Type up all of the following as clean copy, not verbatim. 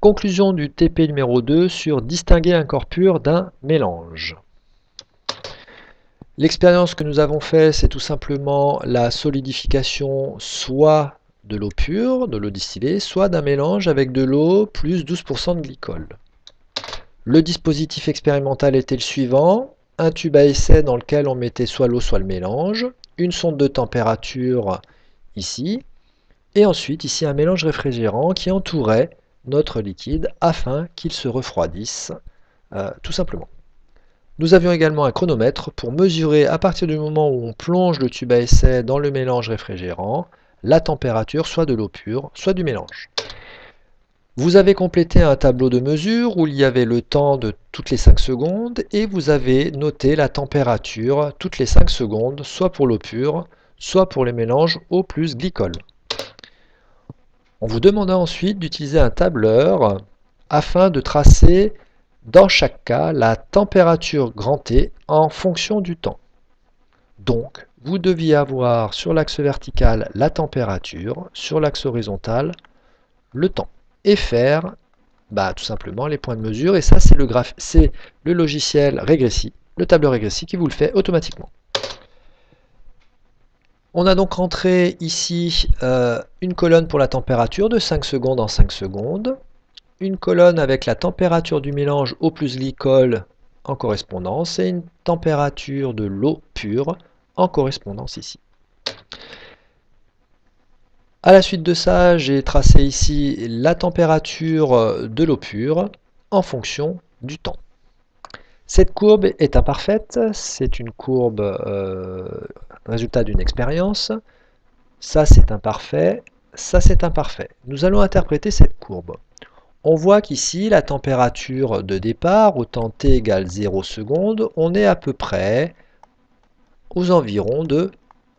Conclusion du TP numéro 2 sur distinguer un corps pur d'un mélange. L'expérience que nous avons faite, c'est tout simplement la solidification soit de l'eau pure, de l'eau distillée, soit d'un mélange avec de l'eau plus 12% de glycol. Le dispositif expérimental était le suivant, un tube à essai dans lequel on mettait soit l'eau soit le mélange, une sonde de température ici, et ensuite ici un mélange réfrigérant qui entourait notre liquide afin qu'il se refroidisse tout simplement. Nous avions également un chronomètre pour mesurer à partir du moment où on plonge le tube à essai dans le mélange réfrigérant la température soit de l'eau pure, soit du mélange. Vous avez complété un tableau de mesure où il y avait le temps de toutes les 5 secondes et vous avez noté la température toutes les 5 secondes, soit pour l'eau pure, soit pour les mélanges eau plus glycol. On vous demanda ensuite d'utiliser un tableur afin de tracer dans chaque cas la température grand T en fonction du temps. Donc, vous deviez avoir sur l'axe vertical la température, sur l'axe horizontal le temps, et faire tout simplement les points de mesure, et ça c'est le logiciel Regressi, le tableur Regressi qui vous le fait automatiquement. On a donc rentré ici une colonne pour la température de 5 secondes en 5 secondes, une colonne avec la température du mélange eau plus glycol en correspondance et une température de l'eau pure en correspondance ici. À la suite de ça, j'ai tracé ici la température de l'eau pure en fonction du temps. Cette courbe est imparfaite, c'est une courbe résultat d'une expérience. Ça c'est imparfait, ça c'est imparfait. Nous allons interpréter cette courbe. On voit qu'ici, la température de départ, au temps t égale 0 secondes, on est à peu près aux environs de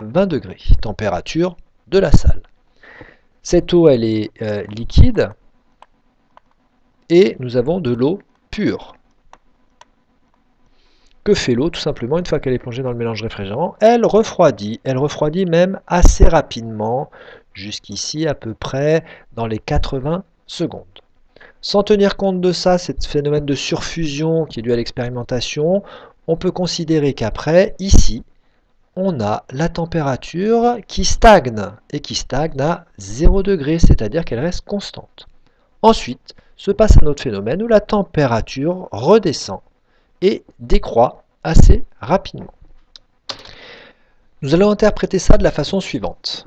20 degrés, température de la salle. Cette eau, elle est liquide, et nous avons de l'eau pure. Que fait l'eau? Tout simplement, une fois qu'elle est plongée dans le mélange réfrigérant, elle refroidit même assez rapidement, jusqu'ici à peu près dans les 80 secondes. Sans tenir compte de ça, ce phénomène de surfusion qui est dû à l'expérimentation, on peut considérer qu'après, ici, on a la température qui stagne, et qui stagne à 0 degré, c'est-à-dire qu'elle reste constante. Ensuite, se passe un autre phénomène où la température redescend et décroît assez rapidement. Nous allons interpréter ça de la façon suivante.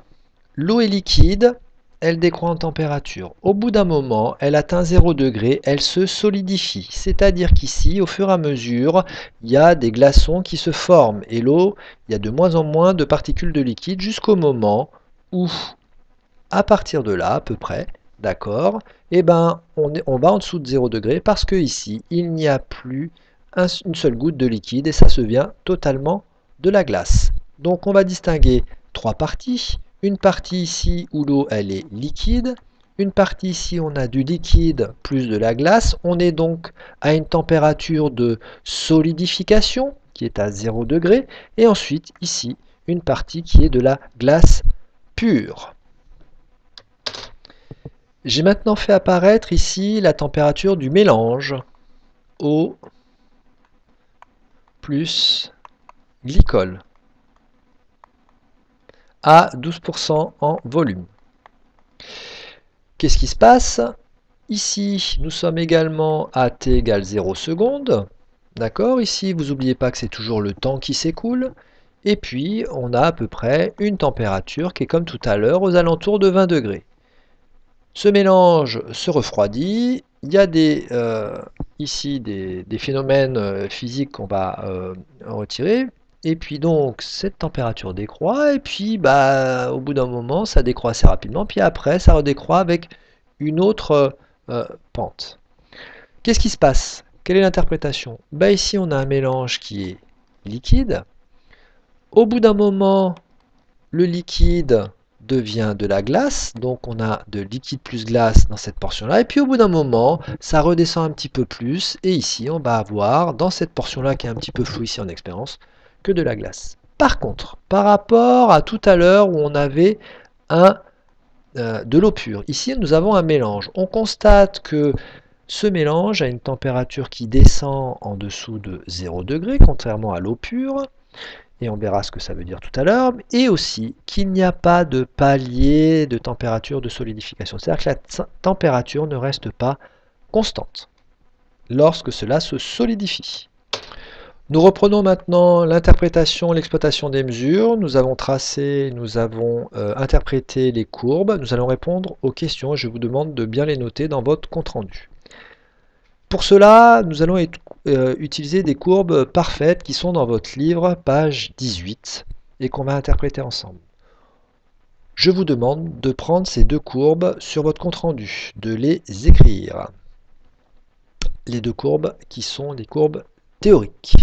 L'eau est liquide, elle décroît en température. Au bout d'un moment, elle atteint 0 degré, elle se solidifie. C'est-à-dire qu'ici, au fur et à mesure, il y a des glaçons qui se forment. Et l'eau, il y a de moins en moins de particules de liquide jusqu'au moment où, à partir de là, à peu près, d'accord, on va en dessous de 0 degré parce que ici, il n'y a plus une seule goutte de liquide et ça se vient totalement de la glace. Donc on va distinguer trois parties. Une partie ici où l'eau elle est liquide, une partie ici on a du liquide plus de la glace, on est donc à une température de solidification qui est à 0 degré, et ensuite ici une partie qui est de la glace pure. J'ai maintenant fait apparaître ici la température du mélange, eau plus glycol, à 12% en volume. Qu'est-ce qui se passe? Ici, nous sommes également à t égale 0 secondes. D'accord? Ici, vous n'oubliez pas que c'est toujours le temps qui s'écoule. Et puis, on a à peu près une température qui est comme tout à l'heure, aux alentours de 20 degrés. Ce mélange se refroidit. Il y a ici des phénomènes physiques qu'on va retirer. Et puis donc, cette température décroît, et puis au bout d'un moment, ça décroît assez rapidement, puis après, ça redécroît avec une autre pente. Qu'est-ce qui se passe? Quelle est l'interprétation? Ici, on a un mélange qui est liquide. Au bout d'un moment, le liquide devient de la glace, donc on a de liquide plus glace dans cette portion-là, et puis au bout d'un moment, ça redescend un petit peu plus, et ici, on va avoir, dans cette portion-là qui est un petit peu floue ici en expérience, que de la glace. Par contre, par rapport à tout à l'heure où on avait un de l'eau pure. Ici, nous avons un mélange. On constate que ce mélange a une température qui descend en dessous de 0 degré, contrairement à l'eau pure. Et on verra ce que ça veut dire tout à l'heure. Et aussi qu'il n'y a pas de palier de température de solidification. C'est-à-dire que la température ne reste pas constante lorsque cela se solidifie. Nous reprenons maintenant l'interprétation, l'exploitation des mesures. Nous avons tracé, nous avons interprété les courbes. Nous allons répondre aux questions. Je vous demande de bien les noter dans votre compte-rendu. Pour cela, nous allons utiliser des courbes parfaites qui sont dans votre livre, page 18, et qu'on va interpréter ensemble. Je vous demande de prendre ces deux courbes sur votre compte-rendu, de les écrire. Les deux courbes qui sont des courbes théoriques.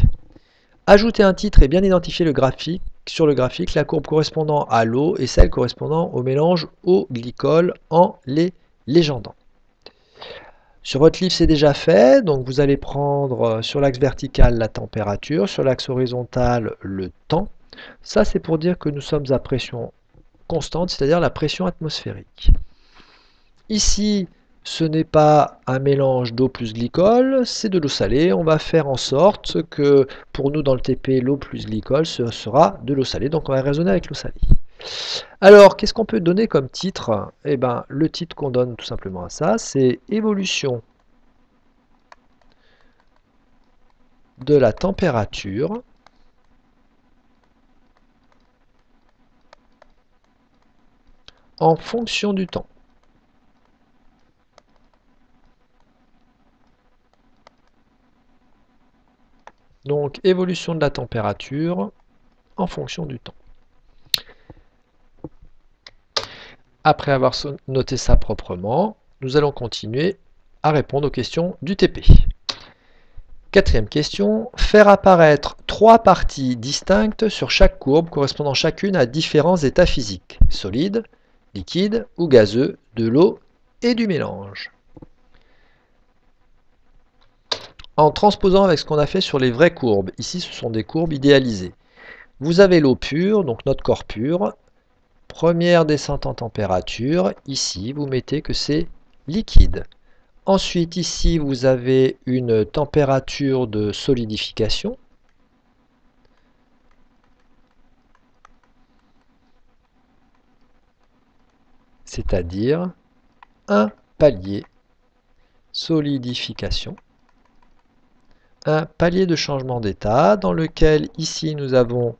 Ajoutez un titre et bien identifier le graphique. Sur le graphique, la courbe correspondant à l'eau et celle correspondant au mélange eau-glycol en les légendant. Sur votre livre, c'est déjà fait, donc vous allez prendre sur l'axe vertical la température, sur l'axe horizontal le temps. Ça, c'est pour dire que nous sommes à pression constante, c'est-à-dire la pression atmosphérique. Ici, ce n'est pas un mélange d'eau plus glycol, c'est de l'eau salée. On va faire en sorte que, pour nous dans le TP, l'eau plus glycol, ce sera de l'eau salée. Donc on va raisonner avec l'eau salée. Alors, qu'est-ce qu'on peut donner comme titre? Eh bien, le titre qu'on donne tout simplement à ça, c'est évolution de la température en fonction du temps. Donc, évolution de la température en fonction du temps. Après avoir noté ça proprement, nous allons continuer à répondre aux questions du TP. Quatrième question, faire apparaître trois parties distinctes sur chaque courbe correspondant chacune à différents états physiques, solide, liquide ou gazeux, de l'eau et du mélange. En transposant avec ce qu'on a fait sur les vraies courbes, ici ce sont des courbes idéalisées. Vous avez l'eau pure, donc notre corps pur, première descente en température, ici vous mettez que c'est liquide. Ensuite ici vous avez une température de solidification. C'est-à-dire un palier solidification. Un palier de changement d'état dans lequel ici nous avons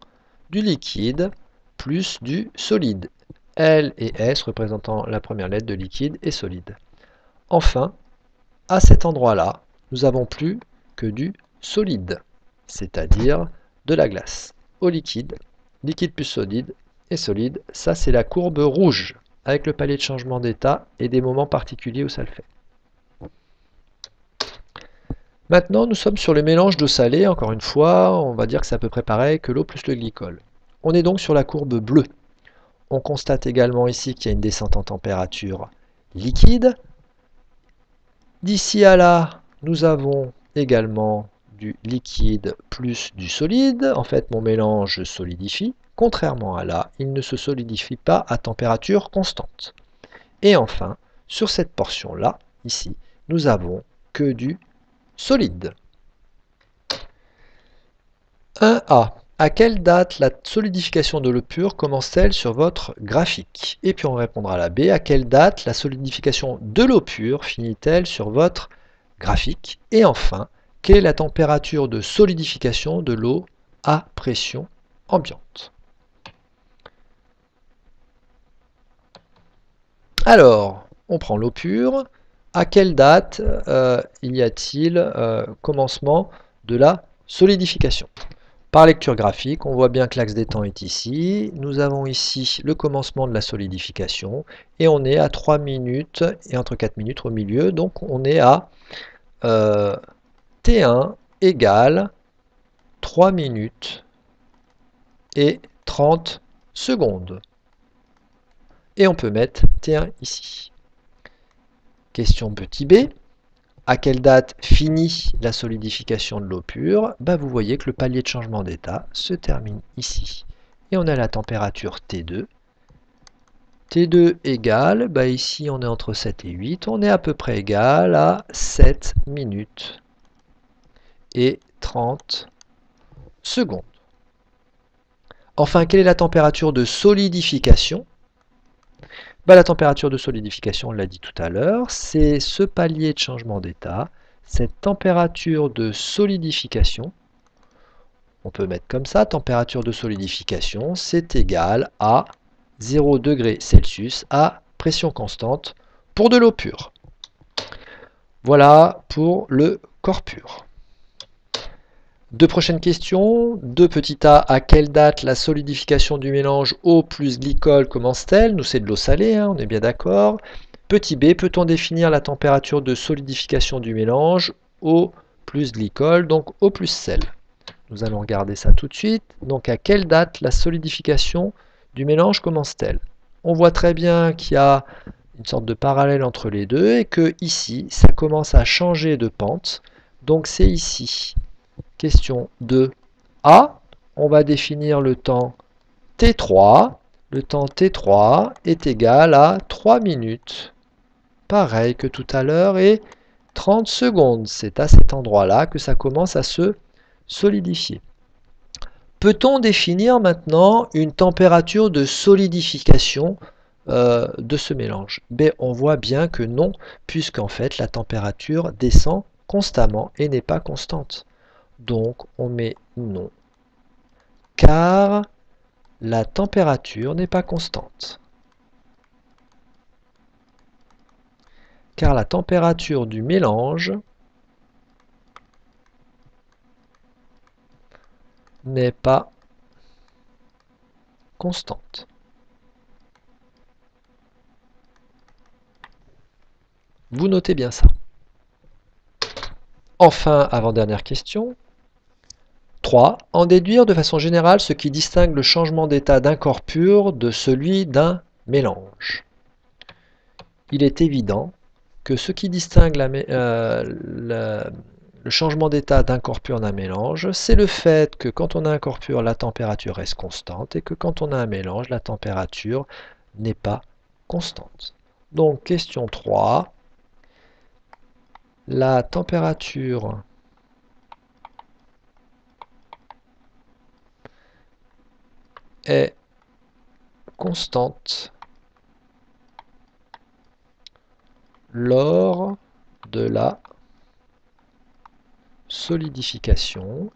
du liquide plus du solide. L et S représentant la première lettre de liquide et solide. Enfin, à cet endroit-là, nous n'avons plus que du solide, c'est-à-dire de la glace. Au liquide, liquide plus solide et solide, ça c'est la courbe rouge, avec le palier de changement d'état et des moments particuliers où ça le fait. Maintenant, nous sommes sur le mélange d'eau salée. Encore une fois, on va dire que c'est à peu près pareil que l'eau plus le glycol. On est donc sur la courbe bleue. On constate également ici qu'il y a une descente en température liquide. D'ici à là, nous avons également du liquide plus du solide. En fait, mon mélange se solidifie. Contrairement à là, il ne se solidifie pas à température constante. Et enfin, sur cette portion-là, ici, nous avons que du solide. 1A. À quelle date la solidification de l'eau pure commence-t-elle sur votre graphique? Et puis on répondra à la B. À quelle date la solidification de l'eau pure finit-elle sur votre graphique? Et enfin, quelle est la température de solidification de l'eau à pression ambiante? Alors, on prend l'eau pure. À quelle date y a-t-il commencement de la solidification? Par lecture graphique, on voit bien que l'axe des temps est ici. Nous avons ici le commencement de la solidification et on est à 3 minutes et entre 4 minutes au milieu. Donc on est à T1 égale 3 minutes et 30 secondes. Et on peut mettre T1 ici. Question petit b. À quelle date finit la solidification de l'eau pure? Vous voyez que le palier de changement d'état se termine ici. Et on a la température T2 T2 égale, bah ici on est entre 7 et 8, on est à peu près égal à 7 minutes et 30 secondes. Enfin, quelle est la température de solidification? Bah, la température de solidification, on l'a dit tout à l'heure, c'est ce palier de changement d'état. Cette température de solidification, on peut mettre comme ça, température de solidification, c'est égal à 0 degré Celsius à pression constante pour de l'eau pure. Voilà pour le corps pur. Deux prochaines questions. 2 petit a, à quelle date la solidification du mélange eau plus glycol commence-t-elle? Nous, c'est de l'eau salée, hein, on est bien d'accord. Petit b, peut-on définir la température de solidification du mélange eau plus glycol, donc eau plus sel? Nous allons regarder ça tout de suite. Donc, à quelle date la solidification du mélange commence-t-elle? On voit très bien qu'il y a une sorte de parallèle entre les deux et que ici, ça commence à changer de pente. Donc, c'est ici. Question 2a, on va définir le temps T3. Le temps T3 est égal à 3 minutes. Pareil que tout à l'heure et 30 secondes. C'est à cet endroit-là que ça commence à se solidifier. Peut-on définir maintenant une température de solidification de ce mélange? Ben, on voit bien que non, puisqu'en fait la température descend constamment et n'est pas constante. Donc on met non, car la température n'est pas constante. Car la température du mélange n'est pas constante. Vous notez bien ça. Enfin, avant-dernière question. 3. En déduire de façon générale ce qui distingue le changement d'état d'un corps pur de celui d'un mélange. Il est évident que ce qui distingue le changement d'état d'un corps pur d'un mélange, c'est le fait que quand on a un corps pur, la température reste constante et que quand on a un mélange, la température n'est pas constante. Donc, question 3. La température est constante lors de la solidification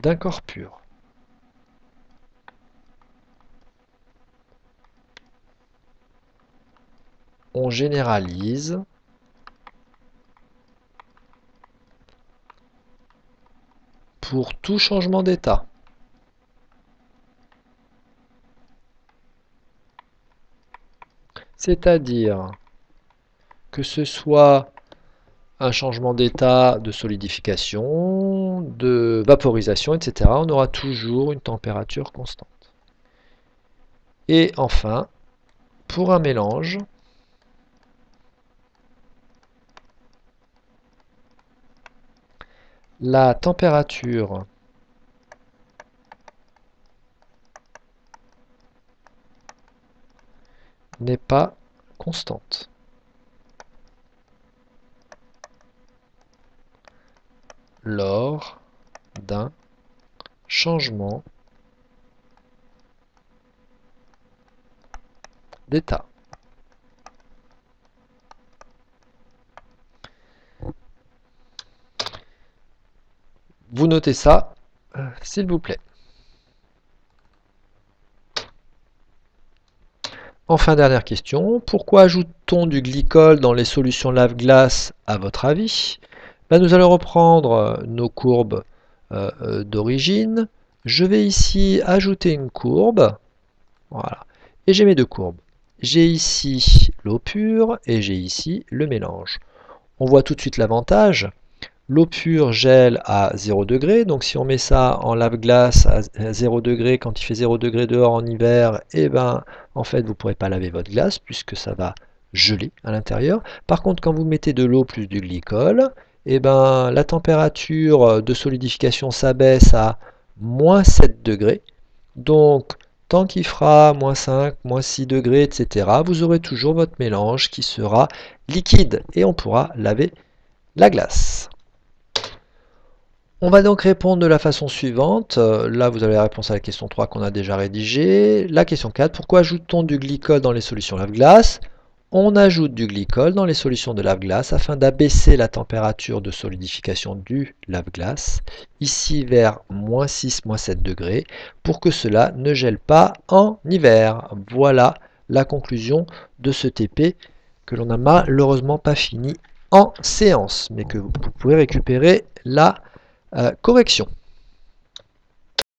d'un corps pur. On généralise pour tout changement d'état. C'est-à-dire que ce soit un changement d'état de solidification, de vaporisation, etc., on aura toujours une température constante. Et enfin, pour un mélange, la température n'est pas constante. Lors d'un changement d'état. Vous notez ça, s'il vous plaît. Enfin, dernière question, pourquoi ajoute-t-on du glycol dans les solutions lave-glace à votre avis? Là, nous allons reprendre nos courbes d'origine. Je vais ici ajouter une courbe. Voilà. Et j'ai mes deux courbes. J'ai ici l'eau pure et j'ai ici le mélange. On voit tout de suite l'avantage. L'eau pure gèle à 0 degré, donc si on met ça en lave-glace à 0 degré, quand il fait 0 degré dehors en hiver, et ben en fait vous ne pourrez pas laver votre glace puisque ça va geler à l'intérieur. Par contre, quand vous mettez de l'eau plus du glycol, et ben la température de solidification s'abaisse à moins 7 degrés. Donc, tant qu'il fera moins 5, moins 6 degrés, etc., vous aurez toujours votre mélange qui sera liquide et on pourra laver la glace. On va donc répondre de la façon suivante. Là, vous avez la réponse à la question 3 qu'on a déjà rédigée. La question 4, pourquoi ajoute-t-on du glycol dans les solutions lave-glace? On ajoute du glycol dans les solutions de lave-glace afin d'abaisser la température de solidification du lave-glace, ici vers moins 6, moins 7 degrés, pour que cela ne gèle pas en hiver. Voilà la conclusion de ce TP que l'on n'a malheureusement pas fini en séance, mais que vous pouvez récupérer là correction.